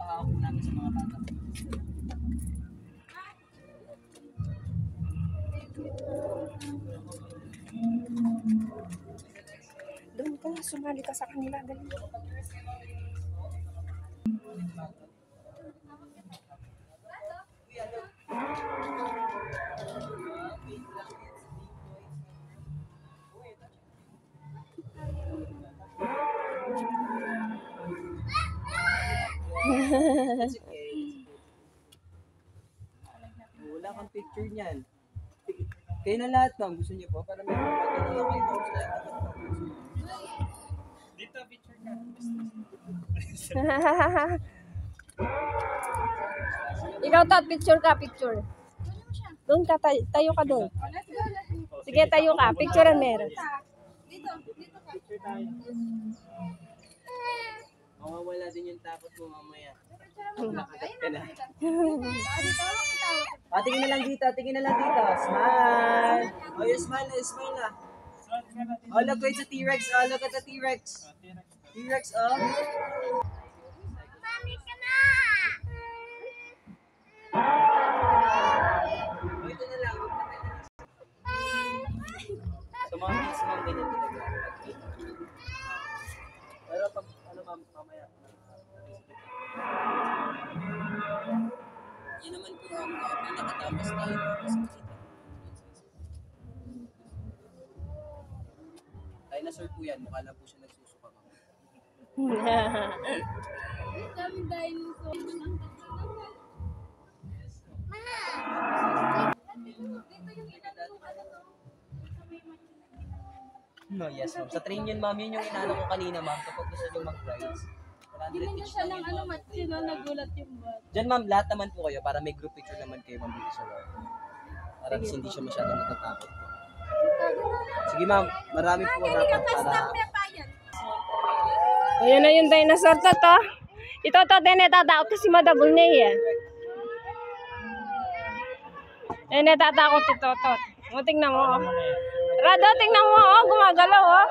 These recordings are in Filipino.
pinapahawak namin sa mga bata. Doon ka, sumali ka sa kanila. Dali. Wala kang picture niyan. Kayo na lahat ma'am, gusto niyo po? Para may pagkakala lang kayo kung saan dito picture ka. Ikaw to, picture ka, picture. Doon ka, tayo ka doon. Sige, tayo ka. Picturean meron. Dito ka. Picture tayo. Mawawala din yung takot mo mamaya. Nakagat ka na. Tingin na lang dito, tingin na lang dito. Smile! Oh, you smile na, smile na. Oh, look, wait sa T-Rex. Oh, look at the T-Rex. T-Rex, oh. Mami ka na! Oh, ito na lang. So, mga kids, mga ganyan talaga. Pero pag, ano mamaya. Yan naman po ang pinakatamas tayo. Dinosaur po yan. Mukha lang po siya nagsusuka. Daming dinosaur. No, yes ma'am. Sa train yun ma'am, yun yung inano ko kanina ma'am. Kapag gusto nyo mag-rides. Binigyan siya ng sino nagulat yung bot. Diyan ma'am, lahat naman po kayo para may group picture naman kayo ma'am dito sa loob. Para hindi siya masyadong natatakot. Sige ma'am, marami po dapat para... Ayan na yung dinosaur to. Ito to, natatakot kasi madabol niya eh. Natatakot ito to. O, tingnan mo. Rado, tingnan mo. Oh, gumagalaw oh.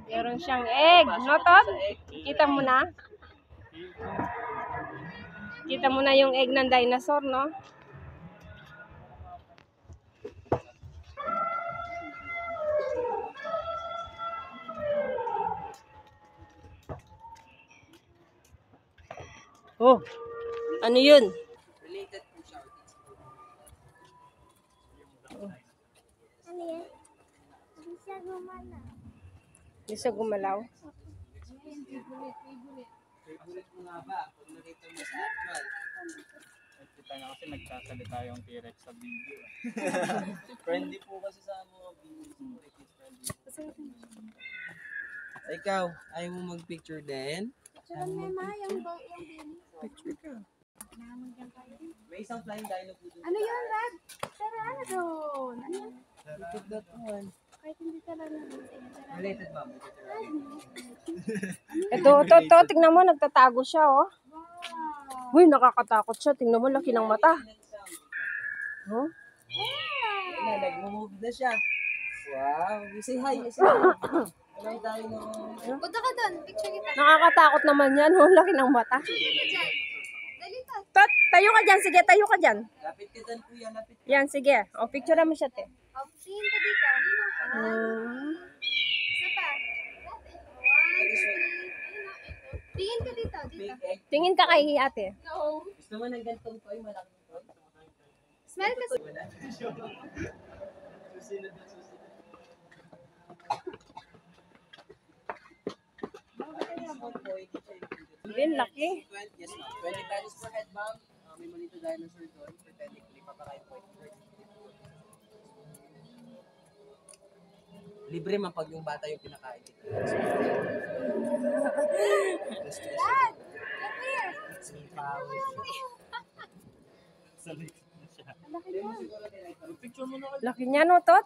Meron siyang egg. No, Todd? Kita mo na? Kita mo na yung egg ng dinosaur, no? Oh, ano yun? Related po siya. Ano yan? Hindi siya gumana. Hindi siya gumalaw. Favorite mo nga ba? Kung nakita mo sa actual. Kita na kasi nagsasalita yung T-Rex sa video. Friendly po kasi sa mga videos. Ikaw, ayaw mo mag-picture din? Picturean mo ma, yung bin. Picture ka. May isang flying dino po dun. Ano yun, Rad? Pero ano doon? Ano yun? Look at that one. Kahit hindi talaga doon. Related ba? Ito, tingnan mo, nagtatago siya, oh. Uy, nakakatakot siya. Tingnan mo, laki ng mata. Oh? Ayan na, nag-move na siya. Wow, you say hi, you say hi. Alam tayo ng... Punta ka doon, picture kita. Nakakatakot naman yan, oh. Laki ng mata. Dali to. Tot, tayo ka dyan. Sige, tayo ka dyan. Lapit ka dyan, kuya, lapit. Yan, sige. O, picture mo siya, te. Oh, tingin ka dito. Isa pa. Tingin ka dito, dito. Big egg. Tingin ka kay ate. No. Gusto mo ng gantong toy, malaking toy? Smell ka. Wala. Susunod na susunod. Bin, laki. Yes, ma'am. 20 pesos per head, ma'am. May malito dinosaur doon. For technically, papakain po. Libre man pag yung bata yung pinakain. Dad, come here. Laki niya, no, Tot?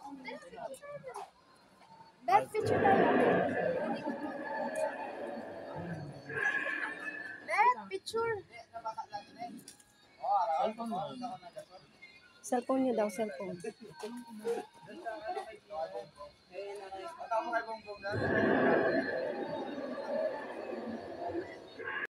Dad, picture tayo. Dad, picture. Cellphone niya daw, cellphone. Vlog.